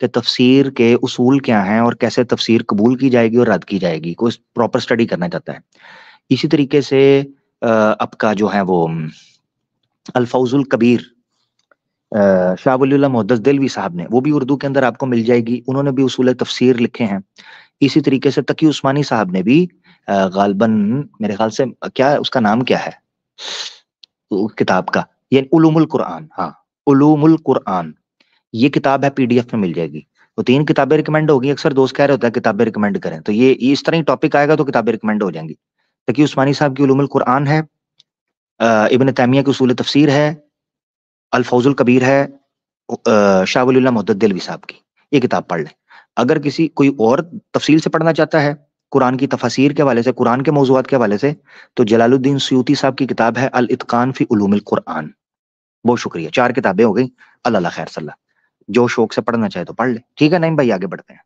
कि तफसीर के उसूल क्या हैं और कैसे तफसीर कबूल की जाएगी और रद्द की जाएगी, कोई प्रॉपर स्टडी करना चाहता है। इसी तरीके से आपका जो है वो अल्फौजुल कबीर शाह वलीउल्लाह मुहद्दिस दिलवी साहब ने, वो भी उर्दू के अंदर आपको मिल जाएगी। उन्होंने भी उसूल तफसीर लिखे हैं। इसी तरीके से तकी उस्मानी साहब ने भी गालबन मेरे ख्याल से क्या उसका नाम क्या है किताब का, ये उलूमुल कुरान, हाँ उलूमुल कुरान, ये किताब है, पीडीएफ में मिल जाएगी। तो 3 किताबें रिकमेंड होगी। अक्सर दोस्त कह रहे होते हैं किताबें रिकमेंड करें, तो ये इस तरह ही टॉपिक आएगा तो किताबें रिकमेंड हो जाएंगी। तकी उस्मानी साहब की उलूमुल कुरान है, इब्न तैमिया की उसूल तफसीर है, अल फौजुल कबीर है, शाह वलीउल्लाह मुहद्दिस दिलवी साहब की, ये किताब पढ़ लें। अगर किसी कोई और तफसील से पढ़ना चाहता है कुरान की तफसीर के हवाले से, कुरान के मौज़ूआत के हवाले से, तो जलालुद्दीन सुयूती साहब की किताब है अल इत्कान फी उलूमिल कुरान। बहुत शुक्रिया, 4 किताबें हो गई। अल्लाह खैर सल्ला, जो शौक से पढ़ना चाहे तो पढ़ ले। ठीक है नहीं भाई, आगे बढ़ते हैं।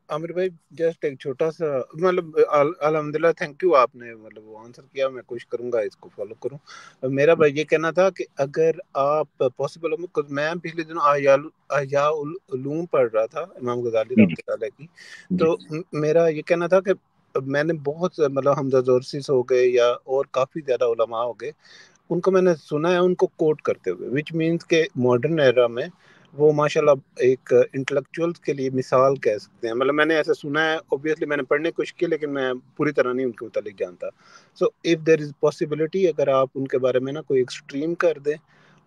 आमिर भाई जस्ट एक छोटा सा मतलब अल्हम्दुलिल्लाह, थैंक यू, आपने मतलब वो आंसर किया, मैं कोशिश करूंगा इसको फॉलो करूं। मेरा भाई ये कहना था कि अगर आप पॉसिबल हो, मैं पिछले दिनों अहया उलूम पढ़ रहा था इमाम गजाली रहमतुल्लाह अलैह की, तो मेरा ये कहना था कि मैंने बहुत मतलब हमजा जोरसीस हो गए या और काफ़ी ज़्यादा उलमा हो गए, उनको मैंने सुना है उनको कोट करते हुए, विच मीन्स के मॉडर्न एरा में वो माशाल्लाह एक इंटेलेक्चुअल्स के लिए मिसाल कह सकते हैं। मतलब मैंने ऐसा सुना है, ऑब्वियसली मैंने पढ़ने की कोशिश की लेकिन मैं पूरी तरह नहीं उनके मुतालिक जानता। So if there is possibility, अगर आप उनके बारे में ना कोई एक स्ट्रीम कर दें।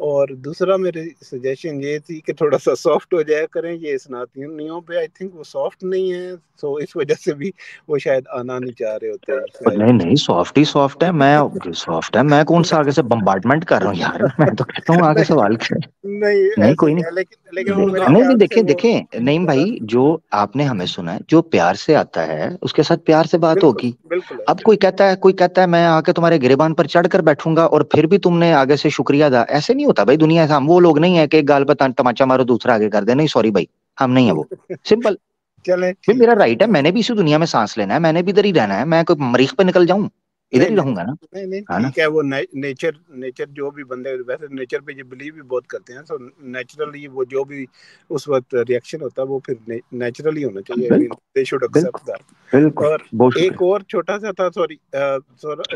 और दूसरा मेरी सजेशन ये थी कि थोड़ा सा सॉफ्ट हो जाया करें, ये इसनातियों पे आई थिंक वो सॉफ्ट नहीं है, सो इस वजह से भी वो शायद आना नहीं चाह रहे होते हैं। नहीं नहीं, सॉफ्ट ही सॉफ्ट है। मैं सॉफ्ट है, मैं कौन सा आगे से बम्बार्डमेंट कर रहा हूँ यार। मैं तो कहता हूँ आगे सवाल कर। नहीं नहीं ऐसे कोई नहीं नहीं, है, लेकिन वो मेरे नहीं नहीं, ख्याल से देखें वो देखें, नहीं भाई, जो आपने हमें सुना है, जो प्यार से आता है उसके साथ प्यार से बात बिल्कुल होगी। बिल्कुल है। अब कोई कहता है मैं आके तुम्हारे गिरेबान पर चढ़ कर बैठूंगा और फिर भी तुमने आगे से शुक्रिया अदा, ऐसे नहीं होता भाई दुनिया से। हम वो लोग नहीं है कि एक गाल पर तमाचा मारो दूसरा आगे कर दे, नहीं सॉरी भाई, हम नहीं है वो। सिंपल। चलें भाई ठीक मेरा है। राइट है, मैंने भी इसी दुनिया में सांस लेना है, मैंने भी इधर ही रहना है। मैं कोई मरीख पे निकल जाऊं, इधर नहीं ही नहीं रहूंगा ना, नहीं नहीं है ना। ठीक है, वो नेचर नेचर जो भी बंदे वैसे नेचर पे ये बिलीव भी बहुत करते हैं, सो नेचुरली वो जो भी उस वक्त रिएक्शन होता है वो फिर नेचुरली होना चाहिए। आई मीन बिल्कुल दे शुड एक्सेप्ट बिल्कुल दैट। बिल्कुल, और बहुत एक शुक्रिया। और छोटा सा था, सॉरी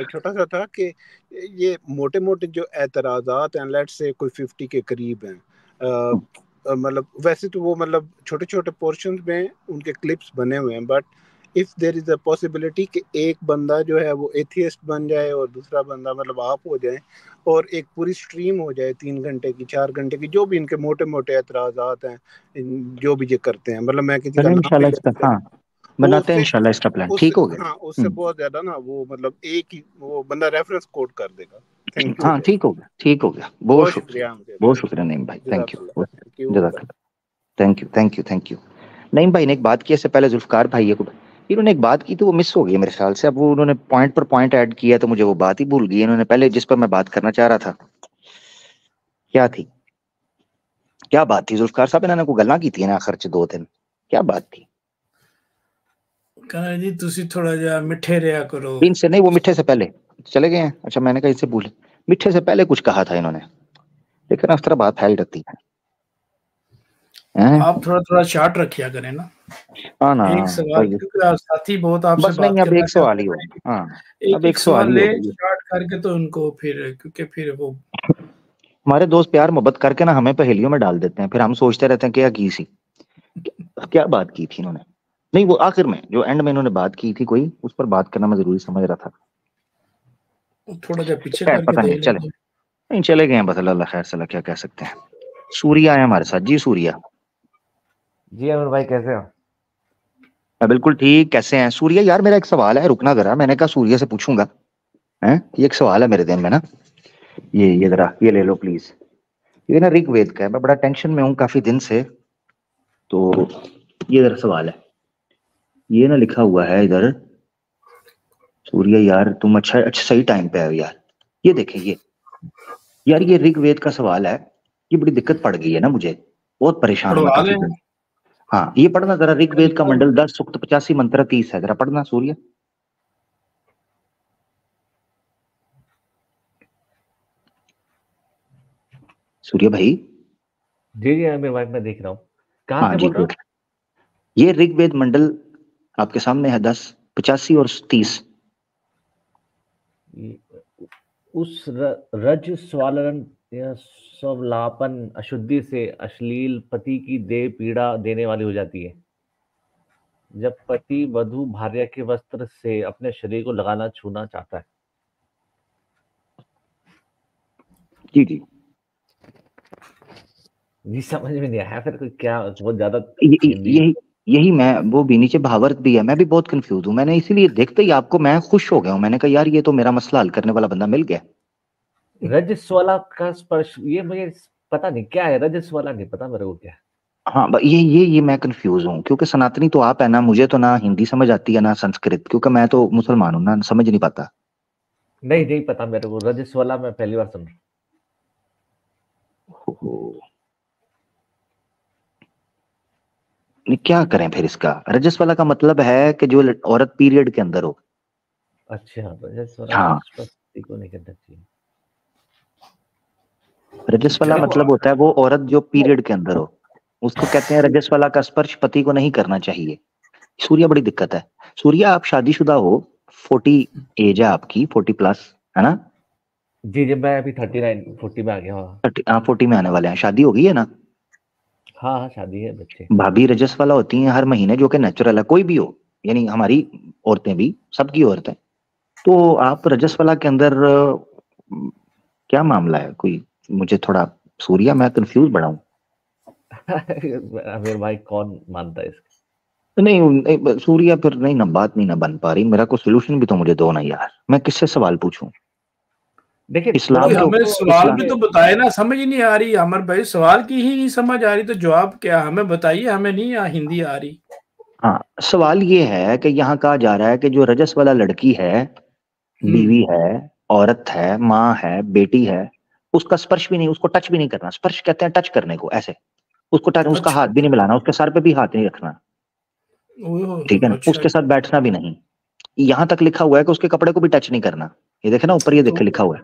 छोटा सा था कि ये मोटे मोटे जो एतराज़ात हैं, लेट्स से कोई 50 के करीब हैं, मतलब वैसे तो वो मतलब छोटे छोटे पोर्शन में उनके क्लिप्स बने हुए हैं, but if there is a possibility कि एक बंदा जो है वो एथियस्ट बन जाए और दूसरा बंदा मतलब आप हो जाए, और एक पूरी स्ट्रीम हो जाए 3 घंटे की 4 घंटे की, जो भी इनके मोटे मोटे एतराज़ात हैं, जो भी ये करते हैं, मतलब मैं किसी का चलो नाम नहीं इंशाल्लाह ले इसका, सकता, हाँ, वो बनाते हैं उससे इंशाल्लाह इसका प्लान, उससे ठीक हो गया। हाँ उससे बहुत ज्यादा ना वो मतलब एक ही वो बंदा रेफरेंस कोड कर देगा। थैंक यू हाँ भाई, ठीक हो गया, ठीक हो गया, बहुत बहुत शुक्रिया। शुक्रिया मुझे बहुत भाई, शुक्रिया नईम भाई, थैंक जज़ाकल्लाह, यू। थैंक यू भाई। जज़ाकल्लाह, thank you thank you thank you. Naeem भाई ने एक बात की इससे पहले, जुल्फकार भाई है, इन्होंने एक बात की थी, वो मिस हो गई है मेरे ख्याल से। अब वो उन्होंने पॉइंट पर पॉइंट ऐड किया तो मुझे वो बात ही भूल गई। इन्होंने पहले जिस पर मैं बात करना चाह रहा था, क्या थी, क्या बात थी जुल्फकार साहब, इन्होंने कोई गल्ला की थी ना आखिर च 2 दिन, क्या बात थी। कहना जी तुसी थोड़ा जा मिठे रहा करो। इनसे नहीं, वो मिठे से पहले चले गए हैं। अच्छा मैंने कहा इससे भूले, मिठे से पहले कुछ कहा था इन्होंने, लेकिन उस तरह बात फैल रखती है। आप थोड़ा थोड़ा शार्ट रखिया करें ना, हाँ ना, एक सवाल, भाई क्योंकि आप साथी बहुत आपसे बस बात नहीं, अब करना एक सवाल चाहते ही हैं, होगा। हाँ, एक अब एक एक सवाल सवाल ही ले होगा। शार्ट करके, तो उनको फिर क्योंकि फिर वो हमारे दोस्त प्यार मोहब्बत करके ना हमें पहेलियों में डाल देते हैं, फिर हम सोचते रहते हैं क्या की सी, क्या बात की थी इन्होंने। नहीं, वो आखिर में जो एंड में इन्होंने बात की थी कोई, उस पर बात करना मैं जरूरी समझ रहा था। थोड़ा जा पीछे खैर करके पता नहीं, देख चले लेंगे। नहीं, चले गए हैं बस, अल्लाह खैर सला, क्या कह सकते हैं। सूर्या है हमारे साथ जी, सूर्या। जी अमर भाई कैसे हो? मैं बिल्कुल ठीक, कैसे हैं सूर्या? यार मेरा एक सवाल है, रुकना जरा, मैंने कहा सूर्या से पूछूंगा। हैं, ये एक सवाल है मेरे दिन में ना, ये जरा ये ले लो प्लीज। ये ना ऋग्वेद का है, मैं बड़ा टेंशन में हूँ काफी दिन से, तो ये जरा सवाल है। ये ना लिखा हुआ है इधर, सूर्य यार तुम अच्छा अच्छा सही टाइम पे आए यार। ये देखें, ये यार ये ऋग्वेद का सवाल है। ये बड़ी दिक्कत पड़ गई है ना मुझे, बहुत परेशान हूं मैं पढ़वा काफी लें। दिन। हाँ ये पढ़ना जरा, ऋग्वेद का मंडल 10 सूक्त 85 मंत्र 30 है, जरा पढ़ना सूर्य। सूर्य भाई। जी जी अमर भाई मैं देख रहा हूँ। कहाँ हाँ से जी, बोल रहे हो? देख ये ऋग्वेद मंडल आपके सामने है 10, 85 और 30। उस रज स्वालन या स्वलापन अशुद्धि से अश्लील पति की देह पीड़ा देने वाली हो जाती है। जब पति वधु भार्या के वस्त्र से अपने शरीर को लगाना छूना चाहता है। जी जी, जी समझ में नहीं आया फिर क्या, बहुत ज्यादा यही यही मैं, वो भी नीचे भावार्थ भी है, मैं भी बहुत कंफ्यूज हूँ। मैंने इसीलिए देखते ही आपको मैं खुश हो गया हूँ, मैंने कहा यार ये तो मेरा मसला हल करने वाला बंदा मिल गया। रजस्वला का स्पर्श, ये मुझे पता नहीं क्या है, रजस्वला नहीं पता मेरे को क्या है। हाँ ये मैं कंफ्यूज हूँ, क्योंकि सनातनी तो आप है ना, मुझे तो ना हिंदी समझ आती है ना संस्कृत, क्योंकि मैं तो मुसलमान हूँ ना, समझ नहीं पाता। नहीं पता मेरे को, रजस्वला मैं पहली बार सुन रहा हूँ। क्या करें फिर इसका? रजस वाला का मतलब है कि जो औरत पीरियड के अंदर हो। अच्छा, रजस्वला हाँ, पति को नहीं करना चाहिए। रजस वाला मतलब होता है वो औरत जो पीरियड के अंदर हो, उसको कहते हैं रजस वाला का स्पर्श पति को नहीं करना चाहिए। सूर्या बड़ी दिक्कत है। सूर्या आप शादीशुदा हो, 40 एज है आपकी, 40 प्लस है ना? जी मैं अभी 39 40 में आ गया। हाँ 40 में आने वाले हैं, शादी हो गई है ना? हाँ शादी है, बच्चे। भाभी रजस वाला होती हैं हर महीने, जो कि नेचुरल है, कोई भी हो, यानी हमारी औरतें भी, सबकी औरतें। तो आप रजस वाला के अंदर क्या मामला है कोई? मुझे थोड़ा सूर्या, मैं कंफ्यूज बड़ा हूँ। मेरे भाई कौन मानता है इसका? नहीं सूर्या, फिर नहीं ना, बात नहीं ना बन पा रही। मेरा को सोल्यूशन भी तो मुझे दो ना यार, मैं किससे सवाल पूछूं? देखिए इस्लाम के हमें सवाल भी इस्लाम तो बताए ना, समझ ही नहीं आ रही अमर भाई, सवाल की ही नहीं समझ आ रही तो जवाब क्या? हमें बताइए, हमें नहीं हिंदी आ रही। हाँ, सवाल ये है कि यहाँ कहा जा रहा है कि जो रजस वाला लड़की है, बीवी है, औरत है, माँ है, बेटी है, उसका स्पर्श भी नहीं, उसको टच भी नहीं करना। स्पर्श कहते हैं टच करने को, ऐसे उसको टच, उसका हाथ भी नहीं मिलाना, उसके सर पे भी हाथ नहीं रखना, ठीक है ना? अच्छा, उसके साथ बैठना भी नहीं। यहाँ तक लिखा हुआ है कि उसके कपड़े को भी टच नहीं करना। ये देखे ना ऊपर, ये देखे लिखा हुआ है,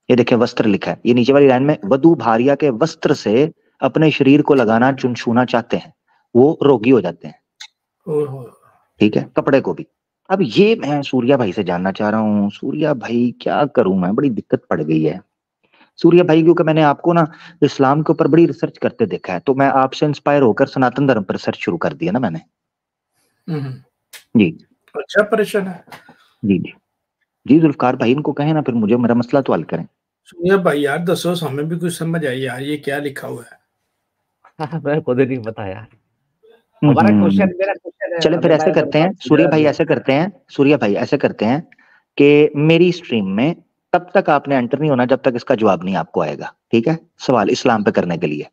ये देखे वस्त्र लिखा है, ये नीचे वाली लाइन में वधु भार्या के वस्त्र से अपने शरीर को लगाना छूना चाहते हैं, वो रोगी हो जाते हैं, ठीक है? कपड़े को भी। अब ये मैं सूर्या भाई से जानना चाह रहा हूँ, सूर्या भाई क्या करूं मैं, बड़ी दिक्कत पड़ गई है सूर्या भाई, क्योंकि मैंने आपको ना इस्लाम के ऊपर बड़ी रिसर्च करते देखा है, तो मैं आपसे इंस्पायर होकर सनातन धर्म पर रिसर्च शुरू कर दिया ना मैंने। जी अच्छा, परेशान है जी जी जी, जुल्फकार भाई इनको कहें ना, फिर मुझे मेरा मसला तो हल करें। सुनिए भाई यार, दसो हमें भी कुछ समझ आई यार, ये क्या लिखा हुआ है? मेरे को नहीं पता यार। हमारा क्वेश्चन, मेरा क्वेश्चन है, चले फिर ऐसे करते हैं सूर्या भाई, ऐसे करते हैं सूर्या भाई, ऐसे करते हैं कि मेरी स्ट्रीम में तब तक आपने एंटर नहीं होना जब तक इसका जवाब नहीं आपको आएगा, ठीक है? सवाल इस्लाम पे करने के लिए,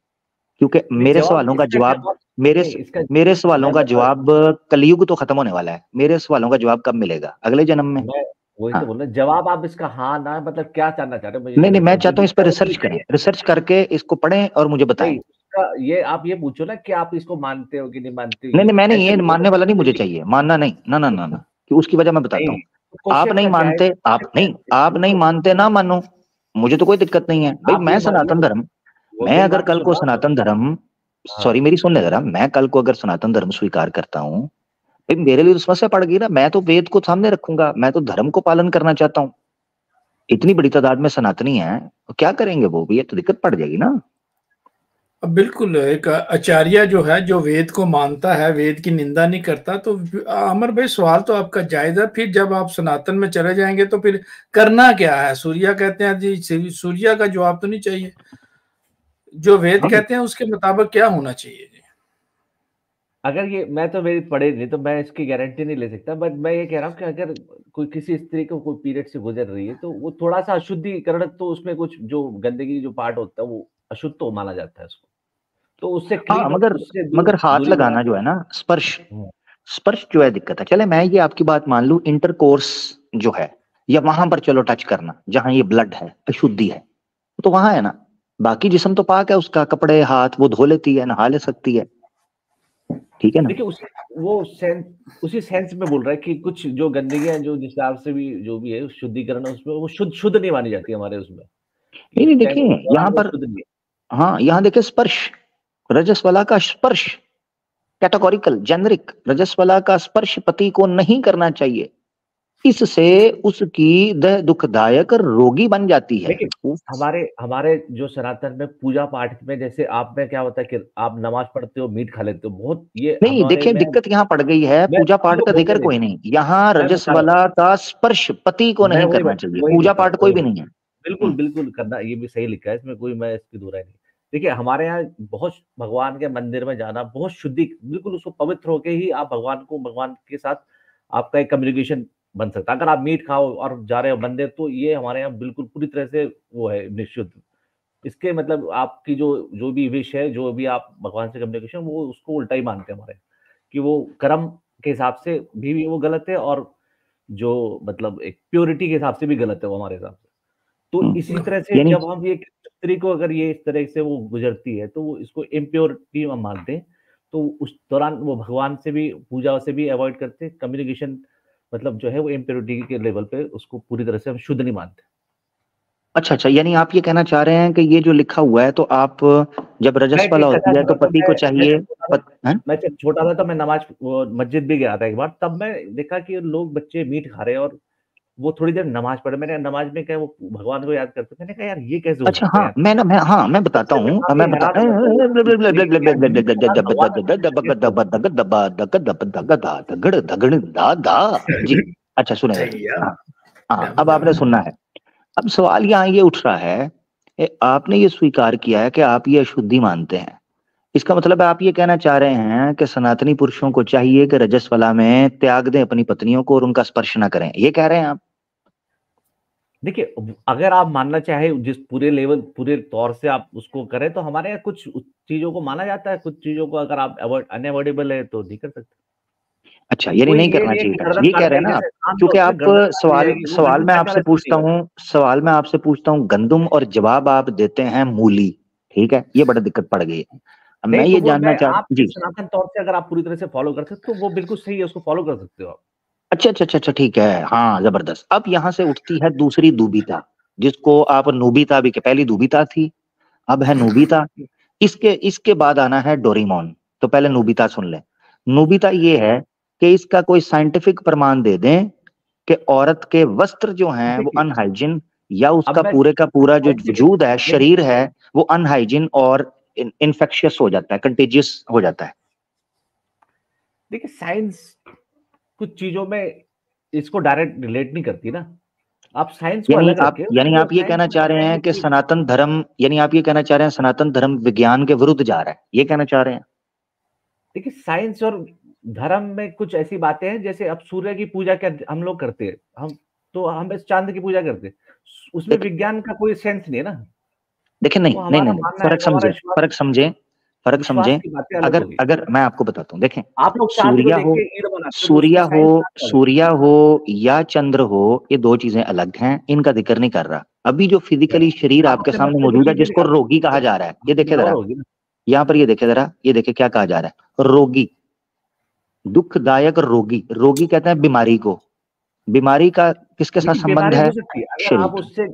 क्योंकि मेरे सवालों का जवाब, मेरे सवालों का जवाब, कलयुग तो खत्म होने वाला है, मेरे सवालों का जवाब कब मिलेगा? अगले जन्म में। वही तो बोल रहा, जवाब आप इसका हाँ ना, मतलब क्या जानना चाह रहे हो? नहीं, मैं चाहता हूँ इस पर रिसर्च करें, रिसर्च करके इसको पढ़ें और मुझे बताएं। ये आप ये पूछो ना कि आप इसको मानते हो कि नहीं मानते हो। नहीं, मैंने ये मानने वाला नहीं मुझे चाहिए, मानना नहीं, ना कि उसकी वजह मैं बताता हूँ। आप नहीं मानते, आप नहीं मानते ना मानो, मुझे तो कोई दिक्कत नहीं है भाई। मैं सनातन धर्म, मैं अगर कल को सनातन धर्म, सॉरी मेरी सुन ले जरा, मैं कल को अगर सनातन धर्म स्वीकार करता हूँ, भाई मेरे लिए तो समस्या पड़ गई ना। मैं तो वेद को सामने रखूंगा, मैं तो धर्म को पालन करना चाहता हूँ। इतनी बड़ी तादाद में सनातनी है, तो क्या करेंगे वो भी? ये तो दिक्कत पड़ जाएगी ना। अब बिल्कुल, एक आचार्य जो है, जो वेद को मानता है, वेद की निंदा नहीं करता, तो अमर भाई सवाल तो आपका जायज है। फिर जब आप सनातन में चले जाएंगे तो फिर करना क्या है? सूर्या कहते हैं जी, सूर्या का जवाब तो नहीं चाहिए, जो वेद कहते हैं उसके मुताबिक क्या होना चाहिए जी? अगर ये, मैं तो मेरी पढ़े नहीं तो मैं इसकी गारंटी नहीं ले सकता, बट मैं ये कह रहा हूँ कि अगर कोई किसी स्त्री को कोई पीरियड से गुजर रही है तो वो थोड़ा सा अशुद्धिकरण, तो उसमें कुछ जो गंदगी जो पार्ट होता है वो अशुद्ध तो माना जाता है उसको, तो उससे क्लीन, मगर हाथ लगाना जो है ना, स्पर्श जो है दिक्कत है। चले मैं ये आपकी बात मान लू, इंटरकोर्स जो है, या वहां पर चलो टच करना जहां ये ब्लड है, अशुद्धि है, तो वहां है ना। बाकी जिस्म तो पाक है उसका, कपड़े हाथ वो धो लेती है, नहा ले सकती है, ठीक है ना? देखिए उसी सेंस में बोल रहा है कि कुछ जो गंदगियां जो जिस हिसाब से भी जो भी है शुद्धिकरण है उसमें, वो शुद्ध नहीं मानी जाती हमारे उसमें। नहीं देखिए यहाँ पर, हाँ यहाँ देखिए स्पर्श, रजस वाला का स्पर्श कैटेगोरिकल, जेनरिक, रजस्वला का स्पर्श पति को नहीं करना चाहिए, इससे उसकी देह दुखदायक रोगी बन जाती है। देखिए हमारे जो सनातन में पूजा पाठ में, जैसे आप में क्या होता है कि आप नमाज पढ़ते हो, मीट खा लेते हो, बहुत ये नहीं, देखिए दिक्कत यहाँ पड़ गई है, पूजा पाठ का जिक्र कोई नहीं, यहाँ रजस्वला का स्पर्श पति को नहीं करना चाहिए, पूजा पाठ कोई भी नहीं है। बिल्कुल बिल्कुल करना, ये भी सही लिखा है, इसमें कोई मैं इसकी दुराई नहीं। देखिए हमारे यहाँ बहुत भगवान के मंदिर में जाना बहुत शुद्धि, बिल्कुल उसको पवित्र होके ही आप भगवान के साथ आपका एक कम्युनिकेशन बन सकता है। अगर आप मीट खाओ और जा रहे हो मंदिर, तो ये हमारे यहाँ बिल्कुल पूरी तरह से वो है निषिद्ध। इसके मतलब आपकी जो भी विश है, जो भी आप भगवान से कम्युनिकेशन, वो उसको उल्टा ही मानते हैं हमारे, कि वो कर्म के हिसाब से भी वो गलत है, और जो मतलब एक प्योरिटी के हिसाब से भी गलत है वो हमारे हिसाब से। तो इसी तरह से जब हम ये स्त्री को अगर ये इस तरह से वो गुजरती है, तो वो इसको इम्प्योरिटी हम मानते हैं, तो उस दौरान वो भगवान से भी, पूजा से भी अवॉइड करते हैं, कम्युनिकेशन मतलब जो है वो इम्प्योरिटी के लेवल पे उसको पूरी तरह से हम शुद्ध नहीं मानते। अच्छा, यानी आप ये कहना चाह रहे हैं कि ये जो लिखा हुआ है, तो आप जब रजस्वला होती है तो पति को चाहिए। मैं जब छोटा था तो मैं नमाज मस्जिद भी गया था एक बार, तब मैं देखा कि लोग बच्चे मीट खा रहे हैं और वो थोड़ी देर नमाज पढ़े। मैंने नमाज में क्या वो भगवान को याद करते, मैंने कहा यार ये कैसे हो सकता है? मैं बताता हूँ, जी अच्छा सुने, अब आपने सुनना है। अब सवाल यहाँ ये उठ रहा है, आपने ये स्वीकार किया है कि आप ये अशुद्धि मानते हैं, इसका मतलब है आप ये कहना चाह रहे हैं कि सनातनी पुरुषों को चाहिए कि रजस्वला में त्याग दें अपनी पत्नियों को और उनका स्पर्श ना करें, ये कह रहे हैं आप? देखिए अगर आप मानना चाहे जिस पूरे तौर से आप उसको करें, तो हमारे यहाँ कुछ चीजों को माना जाता है, कुछ चीजों को अगर आप अनअवॉइडेबल है तो नहीं कर सकते। अच्छा, यानी नहीं करना चाहिए था, ये कह रहे हैं ना आप? क्योंकि आप सवाल मैं आपसे पूछता हूँ गंदुम और जवाब आप देते हैं मूली, ठीक है, ये बड़ा दिक्कत पड़ गई है। अब मैं ये जानना चाहता जी, सनातन तौर से अगर आप पूरी तरह से फॉलो कर सकते हो तो वो बिल्कुल सही है, उसको फॉलो कर सकते हो आप। अच्छा, ठीक है, हाँ जबरदस्त। अब यहाँ से उठती है दूसरी दुबिता, जिसको आप नुबिता भी, पहली दुबिता थी, अब है नुबिता, इसके बाद आना है डोरेमोन। तो पहले नुबिता सुन ले। नुबिता ये है कि इसका कोई साइंटिफिक प्रमाण दे दें कि औरत के वस्त्र जो हैं वो अनहाइजीन, या उसका पूरे का पूरा जो वजूद है, शरीर है, वो अनहाइजीन और इन्फेक्शियस हो जाता है, कंटेजियस हो जाता है। देखिए साइंस कुछ चीजों में इसको डायरेक्ट रिलेट नहीं करती ना, आप साइंस को अलग रखें। यानी आप ये कहना चाह रहे हैं कि सनातन धर्म, यानी आप ये कहना चाह रहे हैं सनातन धर्म विज्ञान के विरुद्ध जा रहा है, ये कहना चाह रहे हैं? देखिए साइंस और धर्म में कुछ ऐसी बातें हैं, जैसे अब सूर्य की पूजा क्या हम लोग करते हैं, हम इस चांद की पूजा करते हैं, उसमें विज्ञान का कोई सेंस नहीं है ना। देखिए नहीं, फर्क समझे। अगर मैं आपको बताता हूँ, देखें, आप लोग सूर्य हो या चंद्र हो, ये दो चीजें अलग हैं, इनका जिक्र नहीं कर रहा। अभी जो फिजिकली शरीर आपके सामने मौजूद है, जिसको रोगी कहा जा रहा है, ये देखे जरा, यहाँ पर ये देखे जरा, ये देखे क्या कहा जा रहा है, रोगी, दुखदायक रोगी। रोगी कहते हैं बीमारी को, बीमारी का किसके साथ संबंध है? शरीर। आप उससे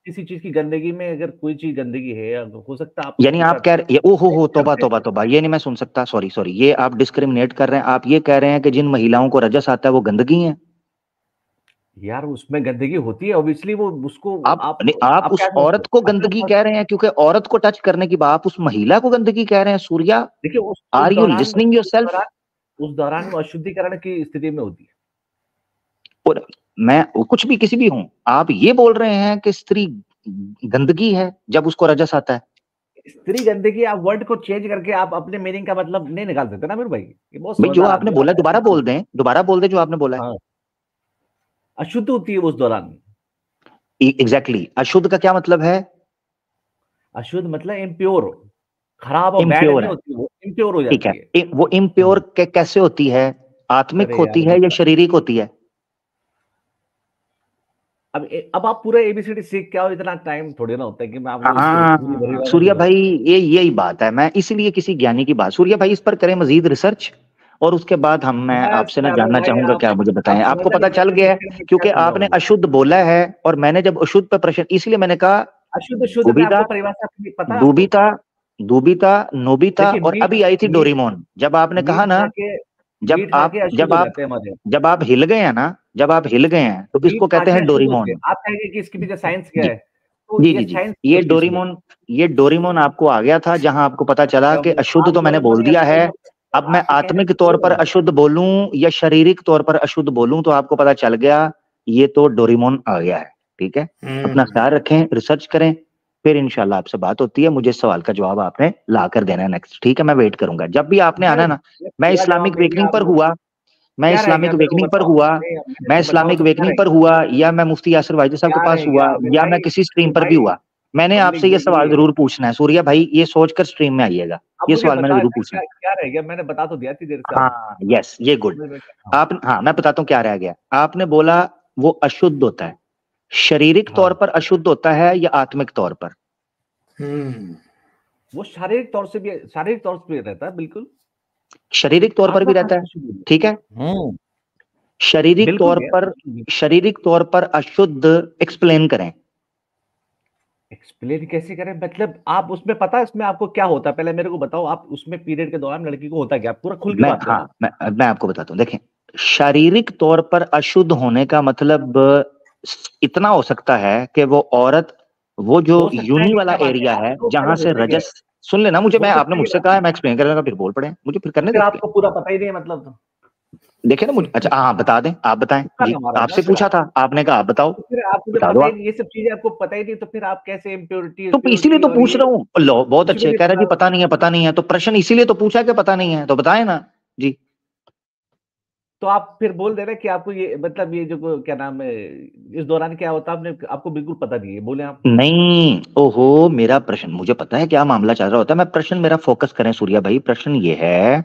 किसी चीज की गंदगी में, अगर कोई चीज गंदगी है, हो सकता है आप, यानी आप कह रहे, ओहो तौबा, ये नहीं मैं सुन सकता, सॉरी, ये आप डिस्क्रिमिनेट कर रहे हैं। आप ये कह रहे हैं कि जिन महिलाओं को रजस आता है वो गंदगी है? यार उसमें गंदगी होती है, ऑब्वियसली वो उसको आप उस औरत को गंदगी कह रहे हैं, क्योंकि औरत को टच करने की बात, आप उस महिला को गंदगी कह रहे हैं। सूर्या, देखिए आर यू लिसनिंग योरसेल्फ? उस दौरान वो अशुद्धिकरण की स्थिति में होती है। और मैं कुछ भी किसी भी हूं, आप ये बोल रहे हैं कि स्त्री गंदगी है जब उसको रजस आता है? स्त्री गंदगी, आप वर्ड को चेंज करके आप अपने मीनिंग का मतलब नहीं निकाल सकते ना मेरे भाई। ये बहुत जो आपने बोला दोबारा बोल दें जो आपने बोला है। अशुद्ध होती है उस दौरान। एग्जैक्टली, अशुद्ध का क्या मतलब है? अशुद्ध मतलब इम्प्योर, खराब और बैड नहीं होती, वो इम्प्योर हो जाती है। वो इम्प्योर कैसे होती है? आत्मिक होती है या शारीरिक होती है? अब आप पूरा एबीसीडी सीख के आओ, इतना टाइम थोड़ी ना होता है कि मैं आपको। सूर्या भाई, यही बात है, मैं इसलिए किसी ज्ञानी की बात, सूर्या भाई इस पर करें मजीद रिसर्च, और उसके बाद मैं आपसे ना जानना चाहूंगा, क्या मुझे बताएं। आपको पता चल गया है, क्योंकि आपने अशुद्ध बोला है, और मैंने जब अशुद्ध पर प्रश्न, इसलिए मैंने कहा दुबिता, नोबिता देखिए और अभी आई थी डोरेमोन। जब आपने कहा ना, मीट खा के अशुद्ध हो जाते हैं हमारे। जब आप हिल गए हैं ना, जब आप हिल गए हैं तो किसको मीट खा कहते के हैं? अशुद्ध होते डोरेमोन। हैं। आप कहेंगे कि इसके पीछे साइंस क्या जी है, तो जी ये जी जी, साइंस ये कुछ नहीं इसमें। डोरेमोन आपको आ गया था, जहां आपको पता चला कि अशुद्ध आप तो मैंने बोल डोरेमोन या दिया है। डोरेमोन, अब मैं आप कहने आत्मिक को तौर बोल पर रहे हैं। अशुद्ध बोलूं या शारीरिक तौर पर अशुद्ध बोलूं, तो आपको पता चल गया ये तो डोरेमोन आ गया है। ठीक है, अपना ख्याल रखें, रिसर्च करें, फिर इंशाल्लाह आपसे बात होती है। मुझे इस सवाल का जवाब आपने ला कर देना है नेक्स्ट। ठीक है, मैं वेट करूंगा जब भी आपने आना ना। मैं पूरा जवाब इस्लामिक देंगे वेकनिंग आप पर लोग। हुआ, मैं क्या रह गया इस्लामिक मेरे को वेकनिंग पर बताओ। हुआ, नहीं, मेरे मैं को बताओ इस्लामिक तो क्या वेकनिंग रह पर गया, हुआ, या मैं मुफ्ती यासिर वाजिद साहब के क्या पास रह हुआ, गया अब्दुल या भाई। मैं किसी स्ट्रीम अब्दुल पर भी भाई, हुआ, मैंने पब्लिक आपसे ये सवाल देगी। जरूर पूछना है। सूर्या भाई, ये सोचकर स्ट्रीम में आइएगा, अब ये मुझे सवाल मैंने बता जरूर ना पूछना क्या क्या रह गया, मैंने बता तो दिया थी देर से है। आपको। हाँ, यस, ये गुड। हाँ आप, हाँ, मैं बताता हूँ क्या रह गया। आपने बोला वो अशुद्ध होता है, शारीरिक तौर हाँ, पर अशुद्ध होता है या आत्मिक तौर पर? वो शारीरिक तौर से भी रहता है, बिल्कुल। शारीरिक तौर पर आत्मा भी कहाँ रहता से है। अशुद्ध हुई? ठीक है, हम्म, शारीरिक बिल्कुल तौर है, पर, बिल्कुल। शारीरिक तौर पर अशुद्ध एक्सप्लेन करें। एक्सप्लेन कैसे करें, मतलब आप उसमें पता है उसमें आपको क्या होता है, पहले मेरे को बताओ। आप उसमें पीरियड के दौरान लड़की को होता क्या, पूरा खुल के मैं, बात करो हाँ, आप। मैं आपको बताता हूँ। देखें, शारीरिक तौर पर अशुद्ध होने का मतलब इतना हो सकता है कि वो औरत, वो जो हो सकता है यूनी कि वाला क्या बात है, एरिया आप है तो पहले जहां से होता क्या है, रजस, सुन लेना मुझे, हो मैं, आपने सकता है मुझसे कहा है, मैं एक्सप्लेन करूंगा, फिर बोल पड़े, मुझे फिर तो करने फिर देते हैं। आपको पूरा पता ही नहीं है मतलब तो। देखे ना मुझे, अच्छा, हाँ, बता दें, आप बताएं उसका जी, हमारा है ना आपसे फिर पूछा था, आपने कहा आप बताओ, तो फिर आप मुझे बता दो पता ही आप। नहीं, ये सब चीजें आपको पता ही नहीं, तो फिर आप कैसे इम्प्योरिटी तो इसीलिए प्योरिटी तो और पूछ ये रहा हूँ। लो, बहुत कुछ भी अच्छे, नहीं कह रहा जी पता। पता नहीं है, पता नहीं है, तो प्रश्न इसीलिए तो पूछा कि पता नहीं है, तो बताए ना जी। तो आप फिर बोल दे रहे कि आपको ये मतलब ये जो क्या नाम है इस दौरान क्या होता है, आपने आपको बिल्कुल पता नहीं है, बोले आप। नहीं, ओहो, मेरा प्रश्न, मुझे पता है क्या मामला चल रहा होता है, मैं प्रश्न, मेरा फोकस करें सूर्या भाई। प्रश्न ये है,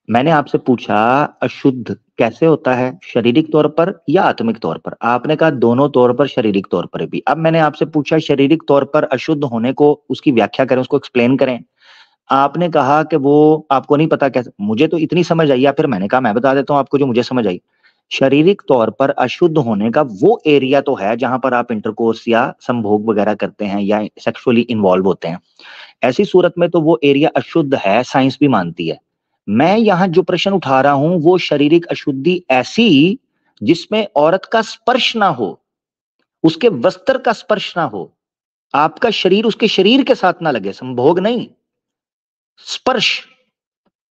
मैंने आपसे पूछा अशुद्ध कैसे होता है, शारीरिक तौर पर या आत्मिक तौर पर? आपने कहा दोनों तौर पर, शारीरिक तौर पर भी। अब मैंने आपसे पूछा शारीरिक तौर पर अशुद्ध होने को, उसकी व्याख्या करें, उसको एक्सप्लेन करें। आपने कहा कि वो आपको नहीं पता कैसे। मुझे तो इतनी समझ आई, या फिर मैंने कहा मैं बता देता हूँ आपको जो मुझे समझ आई। शारीरिक तौर पर अशुद्ध होने का वो एरिया तो है जहां पर आप इंटरकोर्स या संभोग वगैरह करते हैं या सेक्सुअली इन्वॉल्व होते हैं। ऐसी सूरत में तो वो एरिया अशुद्ध है, साइंस भी मानती है। मैं यहां जो प्रश्न उठा रहा हूं वो शारीरिक अशुद्धि ऐसी जिसमें औरत का स्पर्श ना हो, उसके वस्त्र का स्पर्श ना हो, आपका शरीर उसके शरीर के साथ ना लगे, संभोग नहीं, स्पर्श।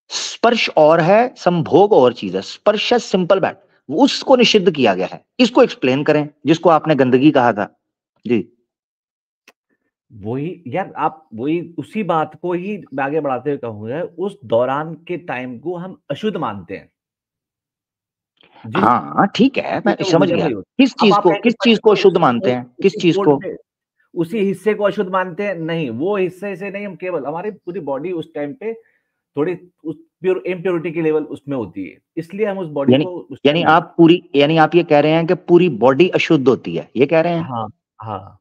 स्पर्श और है, संभोग और चीज है। स्पर्श है सिंपल बैट, उसको निषिद्ध किया गया है। इसको एक्सप्लेन करें जिसको आपने गंदगी कहा था जी। वही यार, आप वही उसी बात को ही मैं आगे बढ़ाते हुए कहूंगा, उस दौरान के टाइम को हम अशुद्ध मानते हैं जिस हाँ ठीक है, चीज़ मैं से वो समझ गुजर गया। रही होती। किस अब चीज आप को, कहेंगे किस पर चीज को तो अशुद्ध मानते हैं, किस उसी चीज कोड को? पे उसी हिस्से को अशुद्ध मानते हैं, नहीं वो हिस्से से नहीं, हम केवल हमारी पूरी बॉडी उस टाइम पे थोड़ी उस प्योर इम्प्योरिटी की लेवल उसमें होती है, इसलिए हम उस बॉडी यानी को उस यानी टाइम लेते आप पूरी, यानी आप ये कह रहे हैं कि पूरी बॉडी अशुद्ध होती है, ये कह रहे हैं। हैं? हाँ, हाँ,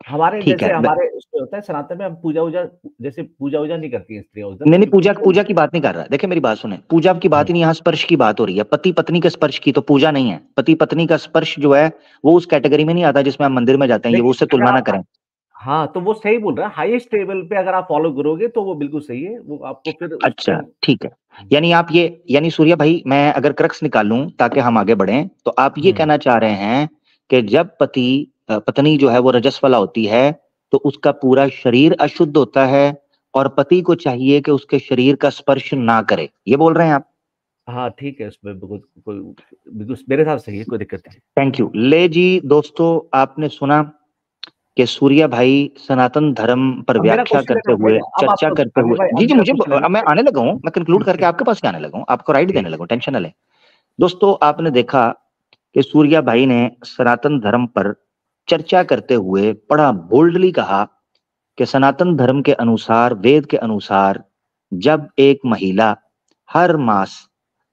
हमारे ठीक जैसे है, हमारे उसमें होता है सनातन में, हम पूजा वूजा जैसे पूजा वूजा नहीं करती है स्त्रियां उस दिन, नहीं नहीं, क्योंकि पूजा, उसमें पूजा की बात नहीं कर रहा। देखिए मेरी बात सुने, पूजा की बात ही नहीं, यहाँ स्पर्श की बात हो रही है। पति पत्नी के स्पर्श की, तो पूजा नहीं है। पति पत्नी का स्पर्श जो है वो उस कैटेगरी में नहीं आता जिसमें आप मंदिर में जाते हैं, ये वो, उससे देखिए अगर तुलना ना आप, करें। हाँ तो वो सही बोल रहा है, हाईएस्ट लेवल पे अगर आप फॉलो करोगे तो वो बिल्कुल सही है, वो आपको फिर उस अच्छा टाइम। ठीक है, यानी आप ये, यानी सूर्या भाई, मैं अगर क्रक्स निकालूं ताकि हम आगे बढ़ें, तो आप ये कहना चाह रहे हैं कि जब पति, पत्नी जो है वो रजस वाला होती है, तो उसका पूरा शरीर अशुद्ध होता है, और पति को चाहिए कि उसके शरीर का स्पर्श ना करे, ये बोल रहे हैं आप? हाँ ठीक है, उसमें बिल्कुल कोई बिल्कुल मेरे हिसाब से सही है, कोई दिक्कत नहीं। Thank you. ले जी दोस्तों, आपने सुना कि सूर्या भाई सनातन धर्म पर अब मेरा व्याख्या क्वेश्चन करते लेना हुए, पड़ेगा, अब चर्चा आपको करते आमिर हुए, भाई, जी अब जी, मेरा मुझे, क्वेश्चन लेना मैं आने लगा हूं, मैं कंक्लूड करके पड़ेगा। आपके पास आने लगा हूं, आपको राइट देने ठीक। लगा हूं, टेंशन ना लें। दोस्तों, आपने देखा कि सूर्या भाई ने सनातन धर्म पर चर्चा करते हुए बड़ा बोल्डली कहा कि सनातन धर्म के अनुसार, वेद के अनुसार, जब एक महिला हर मास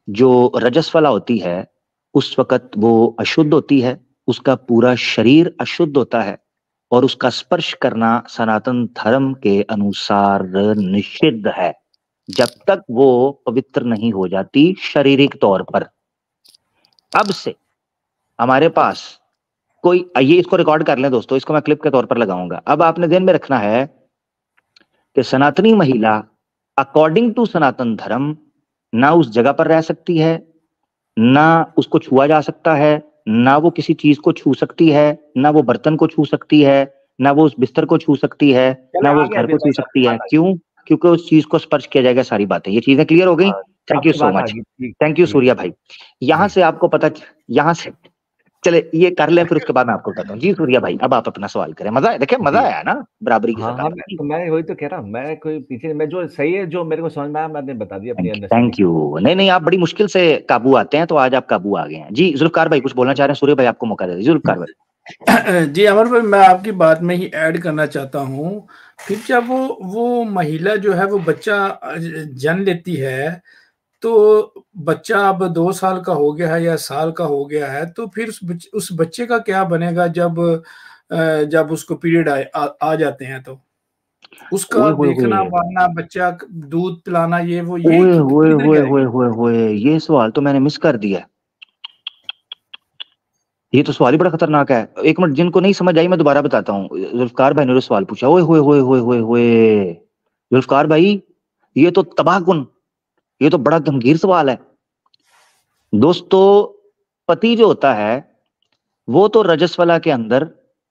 जो रजस्वला होती है, उस वक्त वो अशुद्ध होती है, उसका पूरा शरीर अशुद्ध होता है, और उसका स्पर्श करना सनातन धर्म के अनुसार निषिद्ध है जब तक वो पवित्र नहीं हो जाती शारीरिक तौर पर। अब से हमारे पास कोई, ये इसको रिकॉर्ड कर लें दोस्तों, इसको मैं क्लिप के तौर पर लगाऊंगा। अब आपने ध्यान में रखना है कि सनातनी महिला अकॉर्डिंग टू सनातन धर्म ना उस जगह पर रह सकती है, ना उसको छुआ जा सकता है, ना वो किसी चीज को छू सकती है, ना वो बर्तन को छू सकती है, ना वो उस बिस्तर को छू सकती है, ना वो उस घर को छू सकती है। क्यों? क्योंकि उस चीज को स्पर्श किया जाएगा। सारी बातें, ये चीजें क्लियर हो गई। Thank you so much, thank you Surya भाई। यहाँ से आपको पता, यहाँ से चले ये कर ले, फिर उसके बाद मैं आपको बताता हूँ। जी सूर्या भाई, अब आप अपना सवाल करें। मजा है, देखिए मजा आया ना बराबरी के साथ। मैं वही तो कह रहा हूँ, मैं कोई पीछे, मैं जो सही है, जो मेरे को समझ में आया मैंने बता दिया अपनी अंडरस्टैंडिंग। Thank you. नहीं, आप बड़ी मुश्किल से काबू आते हैं, तो आज आप काबू आ गए हैं। जी जुल्फकार भाई कुछ बोलना चाह रहे हैं? सूर्य भाई आपको मौका दे दीजिए। जुल्फकार भाई। जी अमर भाई, मैं आपकी बात में ही ऐड करना चाहता हूँ, फिर जब वो महिला जो है वो बच्चा जन्म लेती है, तो बच्चा अब 2 साल का हो गया है या साल का हो गया है, तो फिर उस बच्चे का क्या बनेगा जब उसको पीरियड आ जाते हैं? तो उसका देखना मानना, बच्चा दूध पिलाना, ये वो ये सवाल तो मैंने मिस कर दिया। ये तो सवाल ही बड़ा खतरनाक है। एक मिनट, जिनको नहीं समझ आई मैं दोबारा बताता हूँ। जुल्फकार भाई ने सवाल पूछा, ओए होए होए होए होए होए, जुल्फकार भाई ये तो तबाहकुन, ये तो बड़ा गंभीर सवाल है दोस्तों। पति जो होता है वो तो रजस्वला के अंदर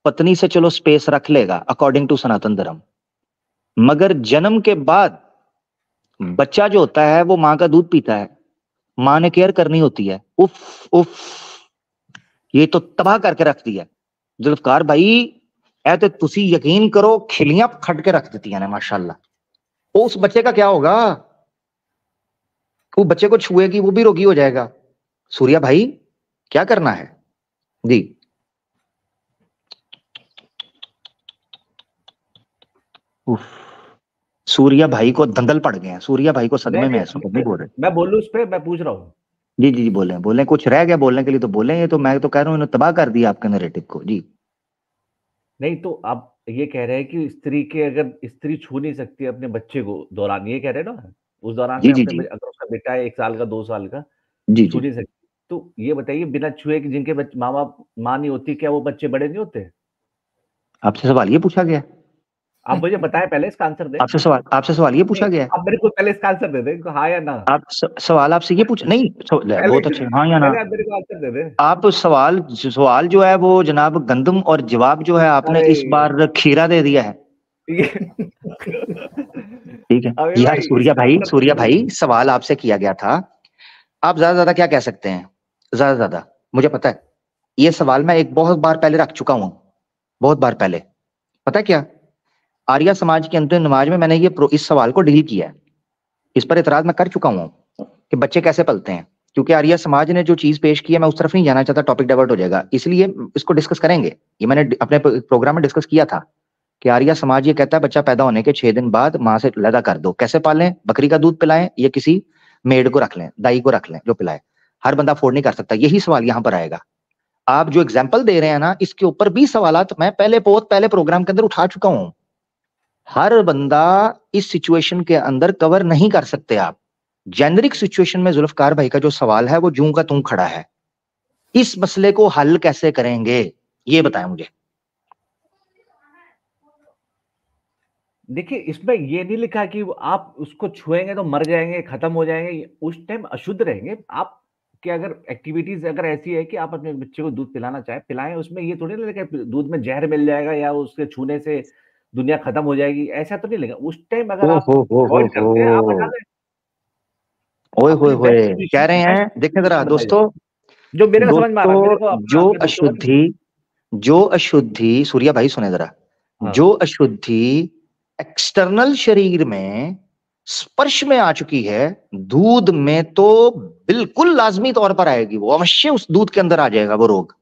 पत्नी से चलो स्पेस रख लेगा अकॉर्डिंग टू सनातन धर्म, मगर जन्म के बाद बच्चा जो होता है वो मां का दूध पीता है, मां ने केयर करनी होती है। उफ उफ, ये तो तबाह करके रख दिया जुल्फकार भाई। ऐ तो तुसी यकीन करो खिलियां खट के रख देती है माशाल्लाह। उस बच्चे का क्या होगा? वो बच्चे को छुएगी वो भी रोगी हो जाएगा। सूर्या भाई क्या करना है? जी सूर्या भाई को दंदल पड़ गए हैं, सूर्या भाई को सदमे में ऐसा नहीं बोल रहे। मैं बोलूं उस पे, मैं पूछ रहा हूँ। जी बोलें, कुछ रह गया बोलने के लिए तो बोलें। ये तो मैं तो कह रहा हूँ इन्होंने तबाह कर दिया आपके नैरेटिव को। जी नहीं, तो आप ये कह रहे हैं कि स्त्री के, अगर स्त्री छू नहीं सकती अपने बच्चे को दौरान, ये कह रहे हैं ना, उस दौरान में अपने अगर उसका बेटा है 1 साल का 2 साल का, छू नहीं सकती, तो ये बताइए बिना छुए कि जिनके माँ बाप माँ नहीं होती, क्या वो बच्चे बड़े नहीं होते? आपसे सवाल ये पूछा गया? आप मुझे बताएं, पहले इसका आंसर दें। आपसे सवाल ये पूछा गया? आप मेरे को पहले इसका आंसर दे दें, हाँ या ना। आप सवाल आपसे ये पूछा नहीं? बहुत अच्छे, हाँ या ना। आप मेरे को आंसर दे दें। आप सवाल जो है वो जनाब गंदम, और जवाब जो है आपने इस बार खीरा दे दिया है। ठीक है यार सूर्या भाई सवाल आपसे किया गया था, आप ज्यादा क्या कह सकते हैं? ज्यादा मुझे पता है ये सवाल मैं एक बहुत बार पहले रख चुका हूं, बहुत बार पहले। पता है क्या, आर्या समाज की अंतिम नमाज में मैंने इस सवाल को डील किया है। इस पर इतराज मैं कर चुका हूं कि बच्चे कैसे पलते हैं, क्योंकि आर्या समाज ने जो चीज पेश की है मैं उस तरफ नहीं जाना चाहता, टॉपिक डाइवर्ट हो जाएगा, इसलिए इसको डिस्कस करेंगे। ये मैंने अपने प्रोग्राम में डिस्कस किया था कि आर्या समाज ये कहता है बच्चा पैदा होने के 6 दिन बाद मां से अलग कर दो। कैसे पालें? बकरी का दूध पिलाएं या किसी मेड को रख लें, दाई को रख लें जो पिलाए। हर बंदा अफोर्ड नहीं कर सकता। यही सवाल यहाँ पर आएगा। आप जो एग्जाम्पल दे रहे हैं ना, इसके ऊपर भी सवाल मैं बहुत पहले प्रोग्राम के अंदर उठा चुका हूं। हर बंदा इस सिचुएशन के अंदर कवर नहीं कर सकते आप। जेनरिक सिचुएशन में जुल्फकार भाई का जो सवाल है वो जूं का तूं खड़ा है। इस मसले को हल कैसे करेंगे ये बताएं मुझे। देखिए, इसमें ये नहीं लिखा कि आप उसको छुएंगे तो मर जाएंगे, खत्म हो जाएंगे, उस टाइम अशुद्ध रहेंगे आप। कि अगर एक्टिविटीज अगर ऐसी है कि आप अपने बच्चे को दूध पिलाना चाहे, पिलाएं। उसमें ये थोड़ी नहीं लिखा दूध में जहर मिल जाएगा या उसके छूने से दुनिया खत्म हो जाएगी, ऐसा तो नहीं लिखा। उस टाइम अगर आप अवॉइड करते हैं, आप बता दें। ओए कह रहे हैं, देखिए जरा दोस्तों, जो मेरे को समझ में आ रहा है, मेरे को जो अशुद्धि सूर्या भाई सुने जरा, जो अशुद्धि एक्सटर्नल शरीर में स्पर्श में आ चुकी है, दूध में तो बिल्कुल लाजमी तौर पर आएगी। वो अवश्य उस दूध के अंदर आ जाएगा वो रोग,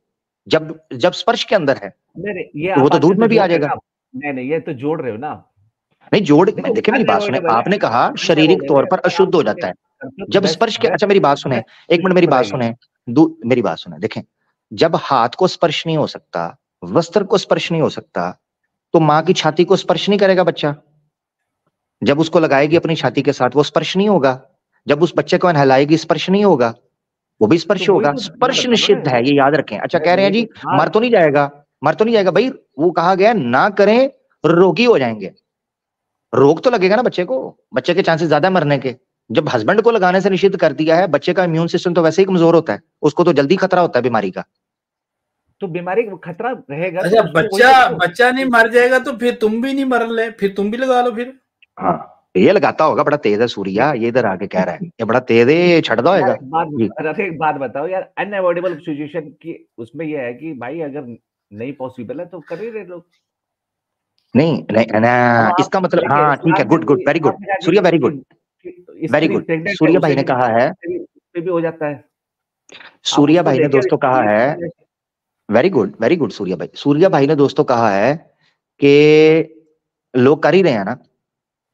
जब स्पर्श के अंदर है। ये वो तो दूध में भी आ जाएगा। नहीं, ये तो जोड़ रहे हो ना। नहीं जोड़, देखिए मेरी बात सुने, आपने कहा शारीरिक तौर पर अशुद्ध हो जाता है जब स्पर्श के। अच्छा मेरी बात सुने, एक मिनट मेरी बात सुने, मेरी बात सुने। देखें, जब हाथ को स्पर्श नहीं हो सकता, वस्त्र को स्पर्श नहीं हो सकता, तो मां की छाती को स्पर्श नहीं करेगा बच्चा। जब उसको लगाएगी अपनी छाती के साथ वो स्पर्श नहीं होगा। जब उस बच्चे को नहलाएगी स्पर्श नहीं होगा, वो भी स्पर्श होगा। स्पर्श निषिद्ध है, ये याद रखें। अच्छा कह रहे हैं जी मर तो नहीं जाएगा, मर तो नहीं जाएगा भाई। वो कहा गया ना करें, रोगी हो जाएंगे। रोग तो लगेगा ना बच्चे को, बच्चे के चांसेस ज्यादा मरने के। जब हस्बैंड को लगाने से निषिद्ध कर दिया है, बच्चे का इम्यून सिस्टम तो वैसे ही कमजोर होता है, उसको तो जल्दी खतरा होता है बीमारी का। तो बीमारी का खतरा रहेगा। अच्छा, बच्चा नहीं मर जाएगा तो फिर तुम भी नहीं मर ले, फिर तुम भी लगा लो फिर। हाँ, ये लगाता होगा, बड़ा तेज है सूर्या, ये इधर आके कह रहा है ये बड़ा तेज है, ये छड़ दो। एक बात बताओ यार, अनअवॉइडेबल सिचुएशन की उसमें यह है कि भाई अगर नहीं पॉसिबल है तो कर ही रहे लोग। नहीं ना, इसका मतलब हाँ ठीक है, good very good Surya, very good Surya भाई ने कहा है, भी हो जाता है। सूर्या भाई ने दोस्तों कहा है, वेरी गुड सूर्या भाई ने दोस्तों कहा है कि लोग कर ही रहे हैं ना,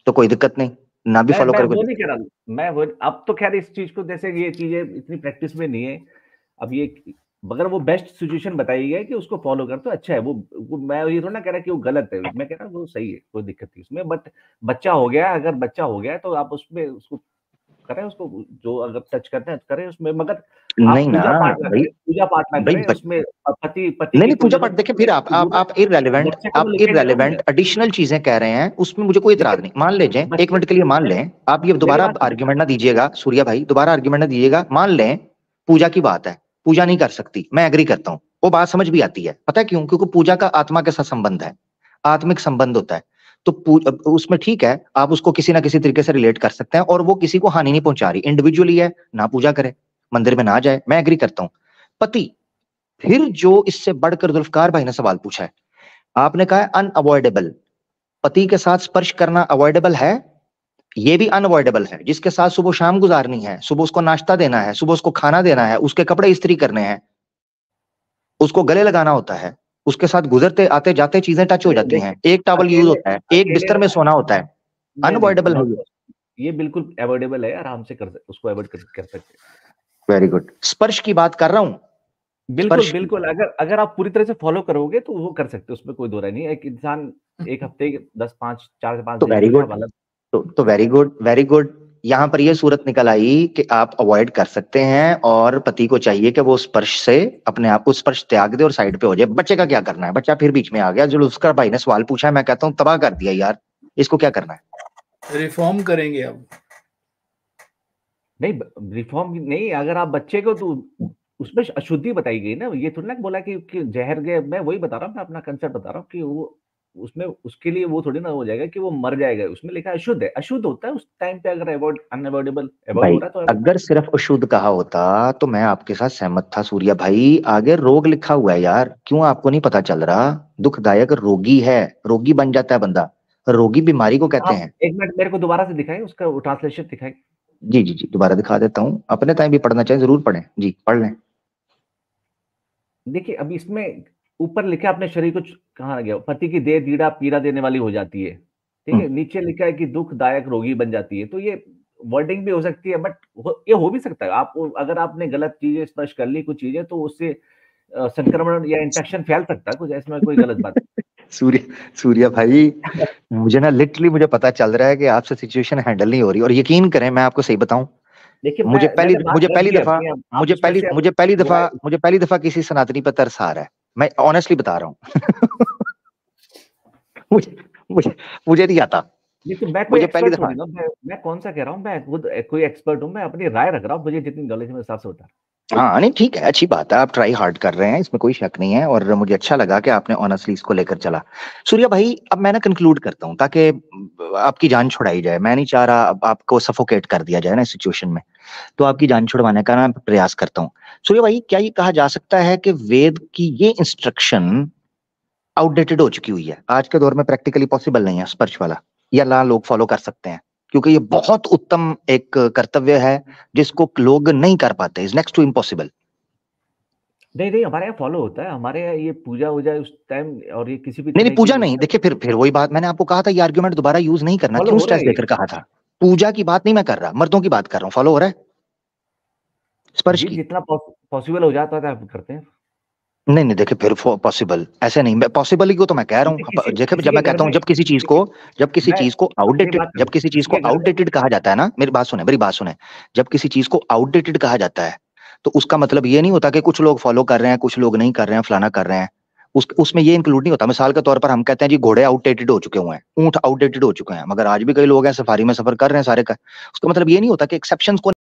तो कोई दिक्कत नहीं, ना भी फॉलो करोगे। वो नहीं कह रहा मैं, अब तो खैर इस चीज को, जैसे ये चीजें इतनी प्रैक्टिस में नहीं है अब, ये मगर वो बेस्ट सिचुएशन बताई है कि उसको फॉलो कर तो अच्छा है। वो मैं ये थोड़ा ना कह रहा कि वो गलत है, मैं कह रहा वो सही है, कोई दिक्कत नहीं उसमें। बट बच्चा हो गया, अगर बच्चा हो गया तो आप उसमें उसको करें, उसको जो अगर टच करते हैं करें उसमें, मगर नहीं ना पूजा पाठ ना करें उसमें। पति नहीं पूजा पाठ देखिए, फिर आप इररेलेवेंट एडिशनल चीजें कह रहे हैं, उसमें मुझे कोई इतराज नहीं। मान लीजिए, एक मिनट के लिए मान लें, आप ये दोबारा आर्ग्यूमेंट ना दीजिएगा सूर्या भाई, दोबारा आर्ग्यूमेंट ना दीजिएगा। मान लें पूजा की बात है, पूजा नहीं कर सकती, मैं एग्री करता हूँ, वो बात समझ भी आती है। पता है क्यों? क्योंकि पूजा का आत्मा के साथ संबंध है, आत्मिक संबंध होता है, तो उसमें ठीक है, आप उसको किसी ना किसी तरीके से रिलेट कर सकते हैं, और वो किसी को हानि नहीं पहुंचा रही, इंडिविजुअली है, ना पूजा करे, मंदिर में ना जाए, मैं एग्री करता हूं। पति, फिर जो इससे बढ़कर जुल्फकार भाई ने सवाल पूछा है, आपने कहा है अनअवॉइडेबल, पति के साथ स्पर्श करना अवॉइडेबल है, ये भी अनअवॉइडेबल है, जिसके साथ सुबह शाम गुजारनी है, सुबह उसको नाश्ता देना है, सुबह उसको खाना देना है, उसके कपड़े इस्त्री करने हैं, उसको गले लगाना होता है, उसके साथ गुजरते आते जाते चीजें टच हो जाती हैं, एक टॉवल यूज होता है, एक बिस्तर में सोना होता है, अनअवॉइडेबल है ये बिल्कुल अवॉइडेबल है, आराम से उसको अवॉइड कर सकते हैं। Very good. स्पर्श की बात कर रहा हूं, बिल्कुल अगर आप पूरी तरह से फॉलो करोगे तो वो कर सकते, उसमें कोई दो राय नहीं है। एक इंसान एक हफ्ते 4 से 5 तो वेरी गुड, तो वेरी गुड। यहाँ पर ये सूरत निकल आई कि आप अवॉइड कर सकते हैं, और पति को चाहिए कि वो स्पर्श से अपने आप को स्पर्श त्याग दे और साइड पे हो जाए। बच्चे का क्या करना है? बच्चा फिर बीच में आ गया, जो उसका भाई ने सवाल पूछा है, मैं कहता हूँ तबाह कर दिया यार, इसको क्या करना है? रिफॉर्म करेंगे अब? नहीं, रिफॉर्म नहीं, अगर आप बच्चे को, तो उसमें अशुद्धि बताई गई ना, ये थोड़ा ना बोला कि जहर गए, मैं वही बता रहा हूँ, मैं अपना कंसेप्ट बता रहा हूँ कि वो उसमें उसके लिए वो थोड़ी ना हो जाएगा कि वो मर जाएगा, उसमें लिखा अशुद्ध है, अशुद्ध होता है उस टाइम पे, अगर अनअवॉइडेबल हो रहा है तो अगर सिर्फ अशुद्ध कहा होता तो मैं आपके साथ सहमत था सूर्या भाई, आगे रोग लिखा हुआ है यार, क्यों आपको नहीं पता चल रहा? दुखदायक रोगी है, रोगी बन जाता है बंदा, रोगी बीमारी को कहते हैं। एक मिनट मेरे को दोबारा से दिखाएं, उसका ट्रांसलेशन दिखाएं। जी दोबारा दिखा देता हूँ, अपने टाइम भी पढ़ना चाहिए, जरूर पढ़ें जी, पढ़ लें। देखिए अभी इसमें ऊपर लिखा अपने शरीर को कहा गया, पति की देह पीड़ा पीड़ा देने वाली हो जाती है, ठीक है। नीचे लिखा है कि दुखदायक रोगी बन जाती है, तो ये वर्डिंग भी हो सकती है, बट ये हो भी सकता है। आप अगर आपने गलत चीजें स्पर्श कर ली, कुछ चीजें, तो उससे संक्रमण या इंफेक्शन फैल सकता है, कुछ इसमें कोई गलत बात सूर्या भाई, मुझे ना लिटरली मुझे पता चल रहा है कि आपसे सिचुएशन हैंडल नहीं हो रही, और यकीन करें मैं आपको सही बताऊं, मुझे पहली दफा किसी सनातनी पर तरस आ रहा है, मैं ऑनेस्टली बता रहा हूँ। मुझे नहीं आता। मुझे पहली दफा, मैं कौन सा कह रहा हूँ, मैं खुद कोई एक्सपर्ट हूँ, मैं अपनी राय रख रहा हूँ, मुझे जितनी नॉलेज है हिसाब से बता रहा हूँ। हाँ नहीं ठीक है, अच्छी बात है, आप ट्राई हार्ड कर रहे हैं, इसमें कोई शक नहीं है, और मुझे अच्छा लगा कि आपने ऑनेस्टली इसको लेकर चला। सूर्या भाई, अब मैं ना कंक्लूड करता हूँ ताकि आपकी जान छुड़ाई जाए, मैं नहीं चाह रहा अब आपको सफोकेट कर दिया जाए ना इस सिचुएशन में, तो आपकी जान छुड़वाने का ना प्रयास करता हूँ। सूर्या भाई, क्या ये कहा जा सकता है कि वेद की ये इंस्ट्रक्शन आउटडेटेड हो चुकी हुई है, आज के दौर में प्रैक्टिकली पॉसिबल नहीं है स्पर्श वाला, या ना लोग फॉलो कर सकते हैं? क्योंकि ये बहुत उत्तम एक कर्तव्य है जिसको लोग नहीं कर पाते, इज नेक्स्ट टू इम्पॉसिबल। नहीं हमारे यहाँ फॉलो होता है, हमारे यहाँ ये पूजा वूजा उस टाइम, और ये किसी भी नहीं पूजा नहीं, देखिए फिर वही बात, मैंने आपको कहा था ये आर्ग्यूमेंट दोबारा यूज नहीं करना, क्यों स्ट्रेस देकर कहा था? पूजा की बात नहीं मैं कर रहा, मर्दों की बात कर रहा हूँ, फॉलो हो रहा है स्पर्श की? जितना पॉसिबल हो जाता है करते हैं। नहीं देखिए, फिर पॉसिबल ऐसे नहीं, पॉसिबल ही को तो मैं कह रहा हूँ। देखिए जब मैं कहता हूँ, जब किसी चीज को आउटडेटेड कहा जाता है ना, मेरी बात सुने, जब किसी चीज को आउटडेटेड कहा जाता है तो उसका मतलब ये नहीं होता कि कुछ लोग फॉलो कर रहे हैं, कुछ लोग नहीं कर रहे हैं, फलाना कर रहे हैं, उसमें ये इंक्लूड नहीं होता। मिसाल के तौर पर हम कहते हैं जी घोड़े आउटडेटेड हो चुके हुए हैं, ऊंट आउटडेटेड हो चुके हैं, मगर आज भी कई लोग हैं सफारी में सफर कर रहे हैं सारे का। उसका मतलब ये नहीं होता कि एक्सेप्शंस को